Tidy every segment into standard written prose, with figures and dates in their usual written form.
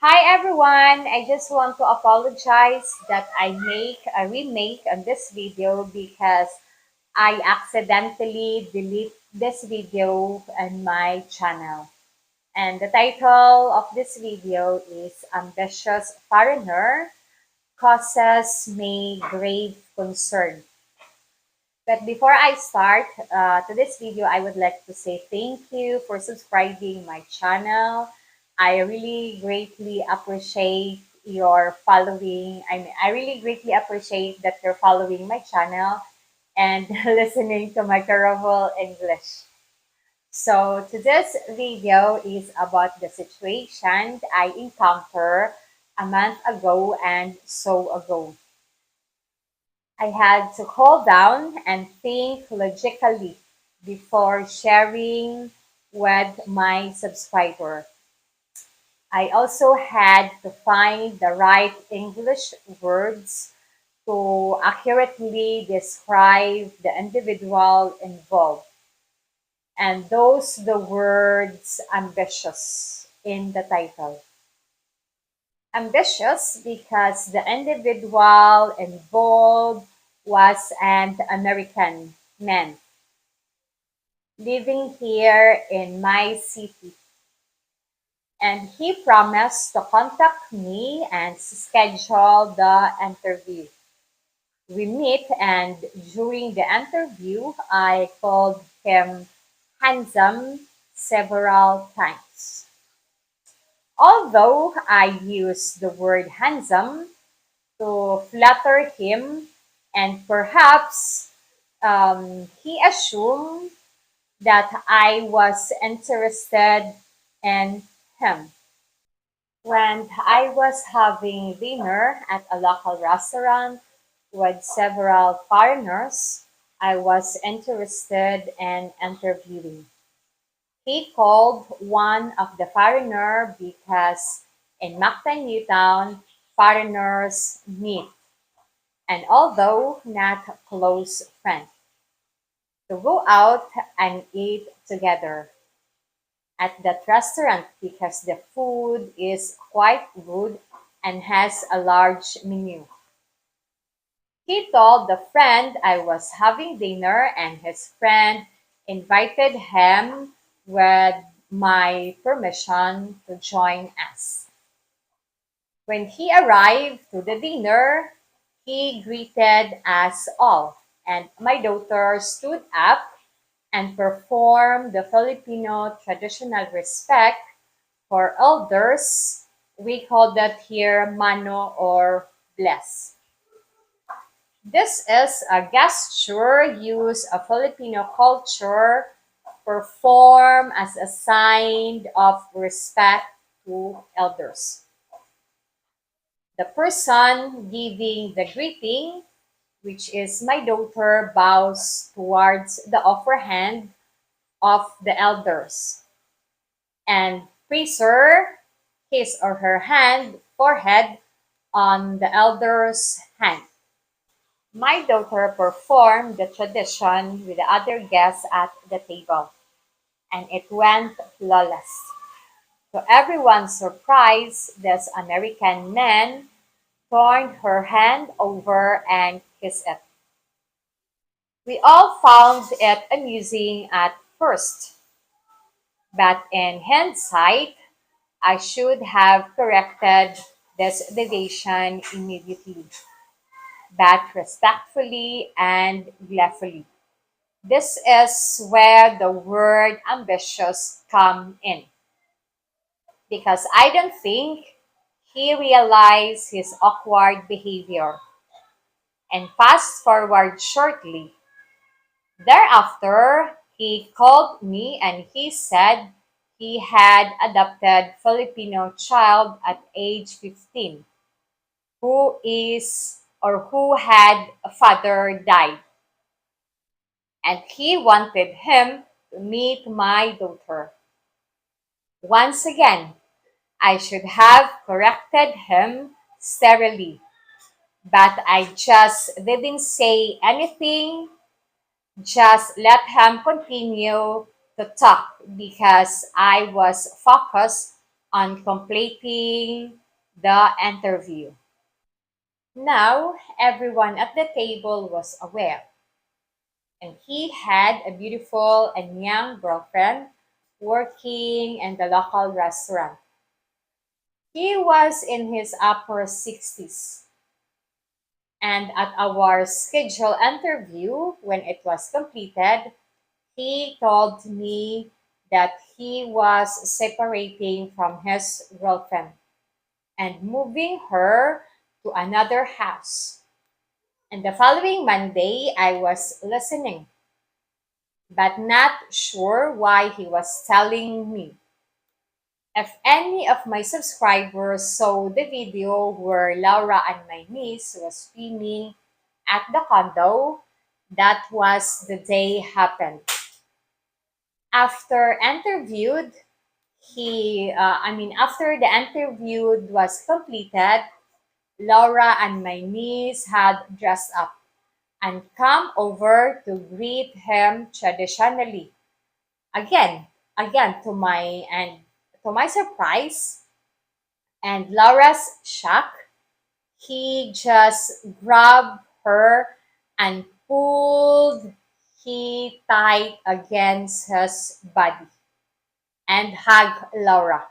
Hi everyone! I just want to apologize that I make a remake on this video because I accidentally delete this video on my channel. And the title of this video is Ambitious Foreigner Causes Me Grave Concern. But before I start to this video, I would like to say thank you for subscribing my channel. I really greatly appreciate your following. I really greatly appreciate that you're following my channel and listening to my terrible English. So today's video is about the situation I encountered a month ago and so ago. I had to calm down and think logically before sharing with my subscriber. I also had to find the right English words to accurately describe the individual involved. And those the words ambitious in the title. Ambitious because the individual involved was an American man living here in my city, and he promised to contact me and schedule the interview. We meet, and during the interview, I called him handsome several times. Although I used the word handsome to flatter him, and perhaps he assumed that I was interested in him. When I was having dinner at a local restaurant with several foreigners I was interested in interviewing, he called one of the foreigner because in Mactan, Newtown, foreigners meet, and although not close friends, to go out and eat together at that restaurant because the food is quite good and has a large menu. He told the friend I was having dinner, and his friend invited him with my permission to join us. When he arrived to the dinner, he greeted us all, and my daughter stood up and performed the Filipino traditional respect for elders. We call that here mano or bless. This is a gesture used of Filipino culture performed as a sign of respect to elders. The person giving the greeting, which is my daughter, bows towards the offer hand of the elders and pressure his or her hand forehead on the elder's hand. My daughter performed the tradition with the other guests at the table, and it went flawless. To everyone's surprise, this American man turned her hand over and kissed it. We all found it amusing at first, but in hindsight, I should have corrected this deviation immediately, but respectfully and gleefully. This is where the word ambitious come in, because I don't think he realized his awkward behavior. And fast forward shortly, thereafter, he called me and he said he had adopted Filipino child at age 15 who is or who had a father died, and he wanted him to meet my daughter. Once again, I should have corrected him sterilely, but I just didn't say anything, just let him continue to talk because I was focused on completing the interview. Now, everyone at the table was aware, and he had a beautiful and young girlfriend working in the local restaurant. He was in his upper 60s, and at our scheduled interview, when it was completed, he told me that he was separating from his girlfriend and moving her to another house. And the following Monday, I was listening, but not sure why he was telling me. If any of my subscribers saw the video where Laura and my niece was swimming at the condo, that was the day happened. After interviewed, after the interview was completed, Laura and my niece had dressed up and come over to greet him traditionally. Again, again to my surprise and Laura's shock, he just grabbed her and pulled he tight against his body and hugged Laura.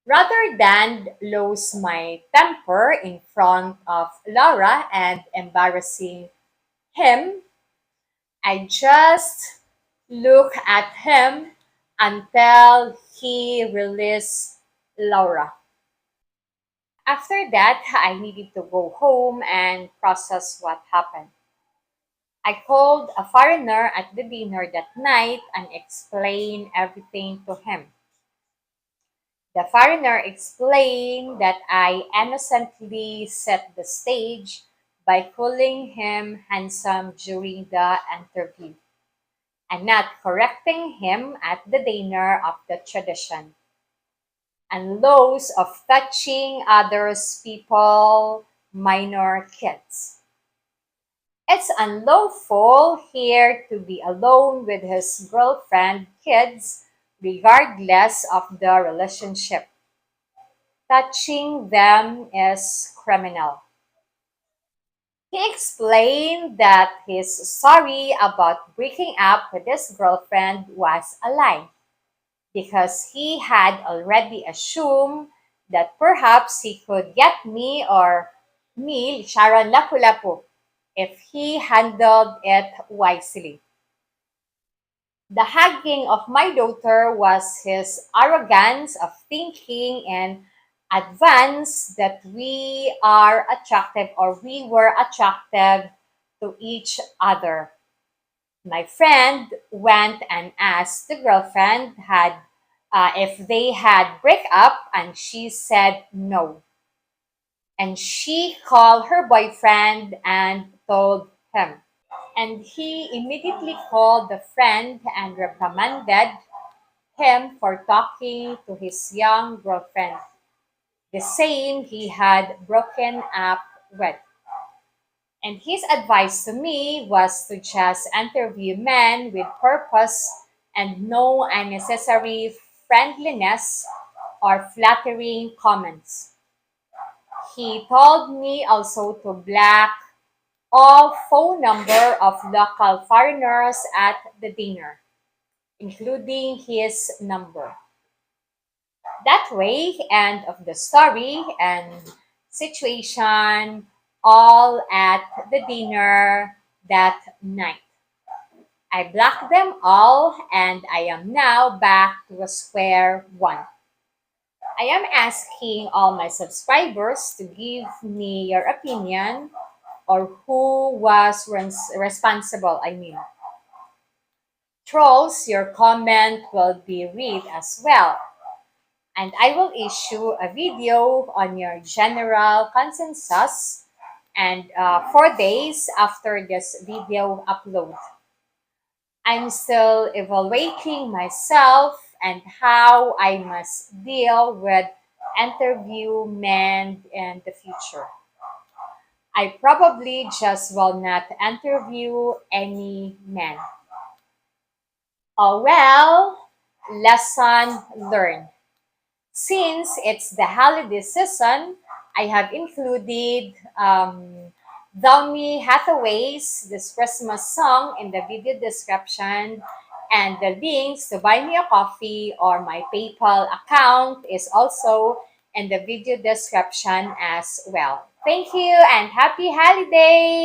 Rather than lose my temper in front of Laura and embarrassing him, I just looked at him until he released Laura. After that, I needed to go home and process what happened. I called a foreigner at the dinner that night and explained everything to him. The foreigner explained that I innocently set the stage by calling him handsome during the interview and not correcting him at the dinner of the tradition and laws of touching others people, minor kids. It's unlawful here to be alone with his girlfriend kids regardless of the relationship. Touching them is criminal. He explained that his sorry about breaking up with his girlfriend was a lie because he had already assumed that perhaps he could get me, Sharon Lapu-Lapu, if he handled it wisely. The hugging of my daughter was his arrogance of thinking in advance that we are attractive or we were attractive to each other. My friend went and asked the girlfriend had if they had break up, and she said no. And she called her boyfriend and told him. And he immediately called the friend and reprimanded him for talking to his young girlfriend, the same he had broken up with. And his advice to me was to just interview men with purpose and no unnecessary friendliness or flattering comments. He told me also to block all phone number of local foreigners at the dinner, including his number. That way, end of the story and situation all at the dinner that night. I blocked them all and I am now back to a square one. I am asking all my subscribers to give me your opinion or who was responsible. Trolls, your comment will be read as well. And I will issue a video on your general consensus and 4 days after this video upload. I'm still evaluating myself and how I must deal with interview men in the future. I probably just will not interview any men. Oh well, lesson learned. Since it's the holiday season, I have included Downey Hathaway's this Christmas song in the video description, and the links to buy me a coffee or my PayPal account is also in the video description as well. Thank you and happy holidays!